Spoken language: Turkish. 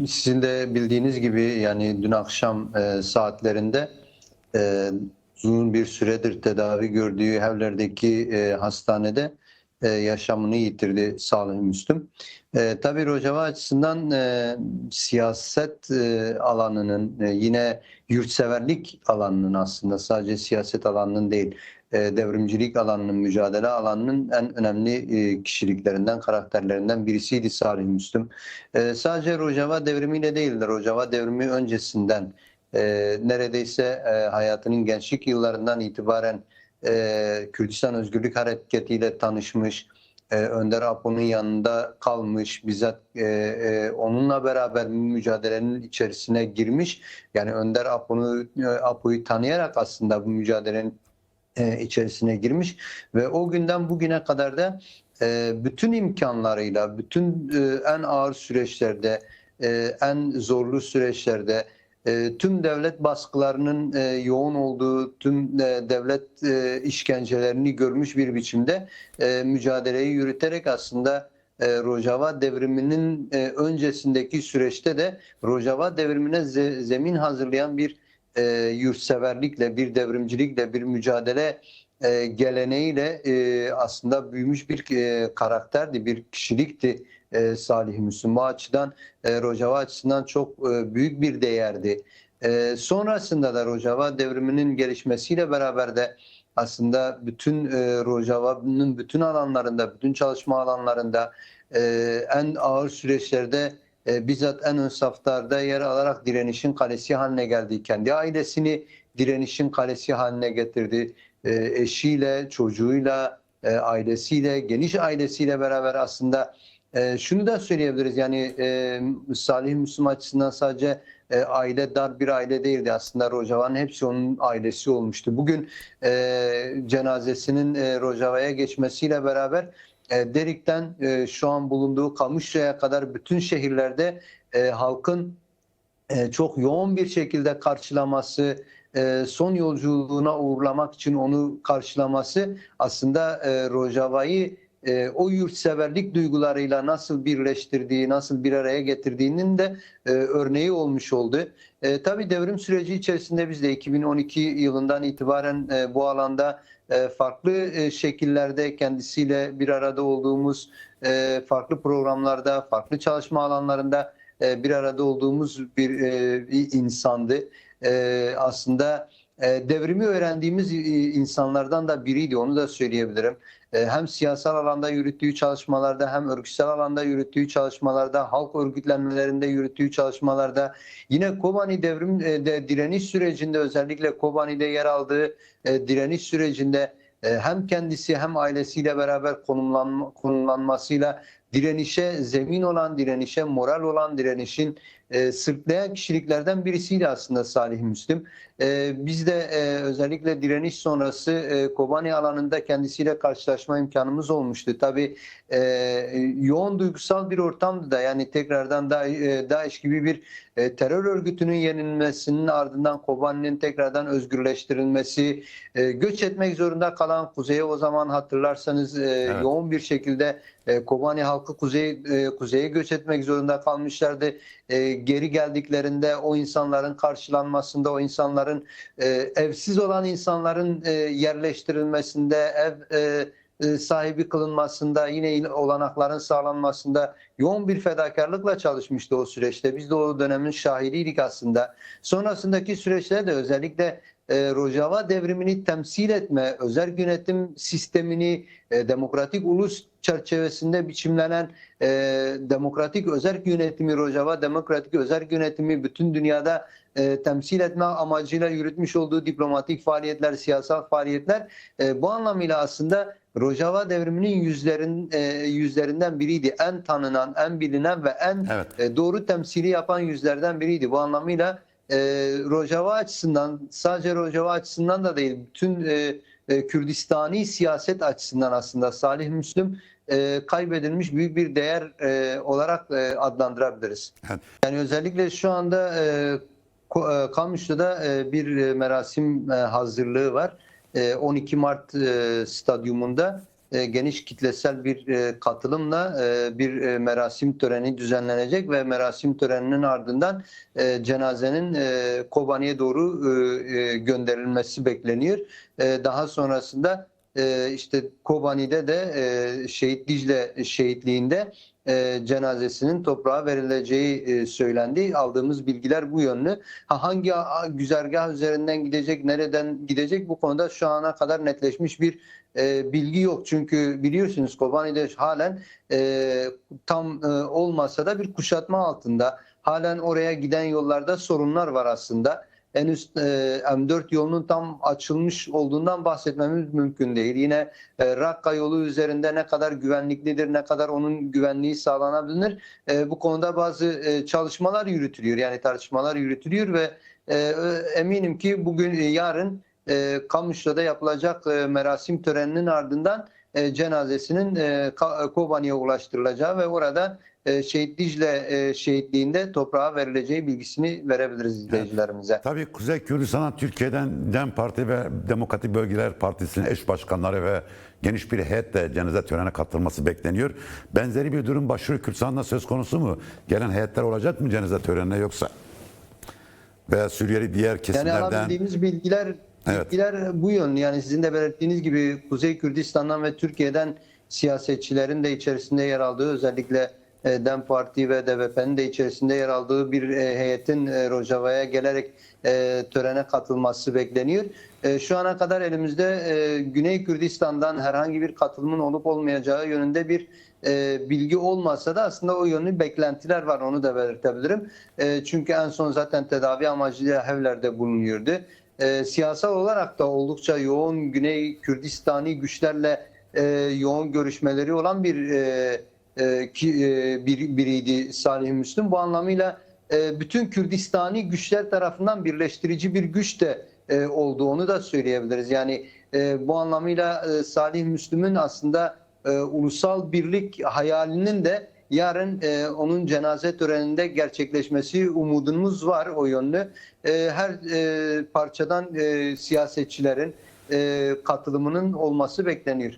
Sizin de bildiğiniz gibi yani dün akşam saatlerinde e, uzun bir süredir tedavi gördüğü Evler'deki hastanede yaşamını yitirdi Salih Müslüm. Tabii Rojava açısından siyaset alanının yine yurtseverlik alanının aslında sadece siyaset alanının değil devrimcilik alanının, mücadele alanının en önemli kişiliklerinden, karakterlerinden birisiydi Salih Müslüm. Sadece Rojava devrimiyle değildir. Rojava devrimi öncesinden neredeyse hayatının gençlik yıllarından itibaren Kürdistan Özgürlük Hareketi ile tanışmış, Önder Apo'nun yanında kalmış, bizzat onunla beraber mücadelenin içerisine girmiş. Yani Önder Apo'yu tanıyarak aslında bu mücadelenin içerisine girmiş ve o günden bugüne kadar da bütün imkanlarıyla, bütün en ağır süreçlerde, en zorlu süreçlerde, tüm devlet baskılarının yoğun olduğu, tüm devlet işkencelerini görmüş bir biçimde mücadeleyi yürüterek aslında Rojava devriminin öncesindeki süreçte de Rojava devrimine zemin hazırlayan bir yurtseverlikle, bir devrimcilikle, bir mücadele geleneğiyle aslında büyümüş bir karakterdi, bir kişilikti Salih Müslüm. Bu açıdan Rojava açısından çok büyük bir değerdi. Sonrasında da Rojava devriminin gelişmesiyle beraber de aslında bütün Rojava'nın bütün alanlarında, bütün çalışma alanlarında en ağır süreçlerde bizzat en ön saflarda yer alarak direnişin kalesi haline geldi. Kendi ailesini direnişin kalesi haline getirdi. Eşiyle, çocuğuyla, ailesiyle, geniş ailesiyle beraber aslında şunu da söyleyebiliriz. Yani Salih Müslüm açısından sadece aile dar bir aile değildi. Aslında Rojava'nın hepsi onun ailesi olmuştu. Bugün cenazesinin Rojava'ya geçmesiyle beraber Derik'ten şu an bulunduğu Kamışlı'ya kadar bütün şehirlerde halkın çok yoğun bir şekilde karşılaması, son yolculuğuna uğurlamak için onu karşılaması aslında Rojava'yı o yurtseverlik duygularıyla nasıl birleştirdiği, nasıl bir araya getirdiğinin de örneği olmuş oldu. Tabii devrim süreci içerisinde biz de 2012 yılından itibaren bu alanda farklı şekillerde kendisiyle bir arada olduğumuz, farklı programlarda, farklı çalışma alanlarında bir arada olduğumuz bir insandı. Aslında devrimi öğrendiğimiz insanlardan da biriydi, onu da söyleyebilirim. Hem siyasal alanda yürüttüğü çalışmalarda hem örgütsel alanda yürüttüğü çalışmalarda, halk örgütlenmelerinde yürüttüğü çalışmalarda, yine Kobani devrim direniş sürecinde özellikle Kobani'de yer aldığı direniş sürecinde hem kendisi hem ailesiyle beraber konumlanmasıyla direnişe zemin olan, direnişe moral olan, direnişin sırtlayan kişiliklerden birisiydi aslında Salih Müslüm. Biz de özellikle direniş sonrası Kobani alanında kendisiyle karşılaşma imkanımız olmuştu. Tabii yoğun duygusal bir ortamdı da, yani tekrardan DAEŞ gibi bir terör örgütünün yenilmesinin ardından Kobani'nin tekrardan özgürleştirilmesi, göç etmek zorunda kalan kuzeye, o zaman hatırlarsanız Evet. yoğun bir şekilde Kobani halkı kuzeye göç etmek zorunda kalmışlardı. Geri geldiklerinde o insanların karşılanmasında, o insanların evsiz olan insanların yerleştirilmesinde, sahibi kılınmasında, yine olanakların sağlanmasında yoğun bir fedakarlıkla çalışmıştı o süreçte. Biz de o dönemin şahidiydik aslında. Sonrasındaki süreçlerde özellikle Rojava devrimini temsil etme, özerk yönetim sistemini demokratik ulus çerçevesinde biçimlenen demokratik özerk yönetimi, Rojava demokratik özerk yönetimi bütün dünyada temsil etme amacıyla yürütmüş olduğu diplomatik faaliyetler, siyasal faaliyetler bu anlamıyla aslında Rojava devriminin yüzlerinden biriydi. En tanınan, en bilinen ve en Evet. doğru temsili yapan yüzlerden biriydi. Bu anlamıyla Rojava açısından, sadece Rojava açısından da değil, bütün Kürdistani siyaset açısından aslında Salih Müslüm kaybedilmiş büyük bir değer olarak adlandırabiliriz. Evet. Yani özellikle şu anda Kamışlı'da bir merasim hazırlığı var. 12 Mart stadyumunda geniş kitlesel bir katılımla bir merasim töreni düzenlenecek ve merasim töreninin ardından cenazenin Kobani'ye doğru gönderilmesi bekleniyor. Daha sonrasında işte Kobani'de de Şehit Dicle şehitliğinde cenazesinin toprağa verileceği söylendi. Aldığımız bilgiler bu yönlü. Hangi güzergah üzerinden gidecek, nereden gidecek, bu konuda şu ana kadar netleşmiş bir bilgi yok. Çünkü biliyorsunuz Kobani'de halen tam olmasa da bir kuşatma altında. Halen oraya giden yollarda sorunlar var aslında. Henüz M4 yolunun tam açılmış olduğundan bahsetmemiz mümkün değil. Yine Rakka yolu üzerinde ne kadar güvenliklidir, ne kadar onun güvenliği sağlanabilir. Bu konuda bazı çalışmalar yürütülüyor. Yani tartışmalar yürütülüyor ve eminim ki bugün, yarın Kamışlı'da yapılacak merasim töreninin ardından cenazesinin Kobani'ye ulaştırılacağı ve orada Şehit Dicle şehitliğinde toprağa verileceği bilgisini verebiliriz izleyicilerimize. Tabii Kuzey Kürdistan'dan Türkiye'den DEM Parti ve Demokratik Bölgeler Partisi'nin eş başkanları ve geniş bir heyetle cenaze törenine katılması bekleniyor. Benzeri bir durum Başarı Kürdistan'da söz konusu mu? Gelen heyetler olacak mı cenaze törenine yoksa? Veya Suriyeli diğer Yani kesimlerden... alabildiğimiz bilgiler bu yönlü. Yani sizin de belirttiğiniz gibi Kuzey Kürdistan'dan ve Türkiye'den siyasetçilerin de içerisinde yer aldığı, özellikle DEM Parti ve DBP'nin de içerisinde yer aldığı bir heyetin Rojava'ya gelerek törene katılması bekleniyor. Şu ana kadar elimizde Güney Kürdistan'dan herhangi bir katılımın olup olmayacağı yönünde bir bilgi olmasa da aslında o yönlü beklentiler var, onu da belirtebilirim. Çünkü en son zaten tedavi amacıyla Hevler'de bulunuyordu. Siyasal olarak da oldukça yoğun Güney Kürdistani güçlerle yoğun görüşmeleri olan biriydi Salih Müslüm. Bu anlamıyla bütün Kürdistani güçler tarafından birleştirici bir güç de olduğunu da söyleyebiliriz. Yani bu anlamıyla Salih Müslüm'ün aslında ulusal birlik hayalinin de yarın onun cenaze töreninde gerçekleşmesi umudumuz var o yönlü. Her parçadan siyasetçilerin katılımının olması bekleniyor.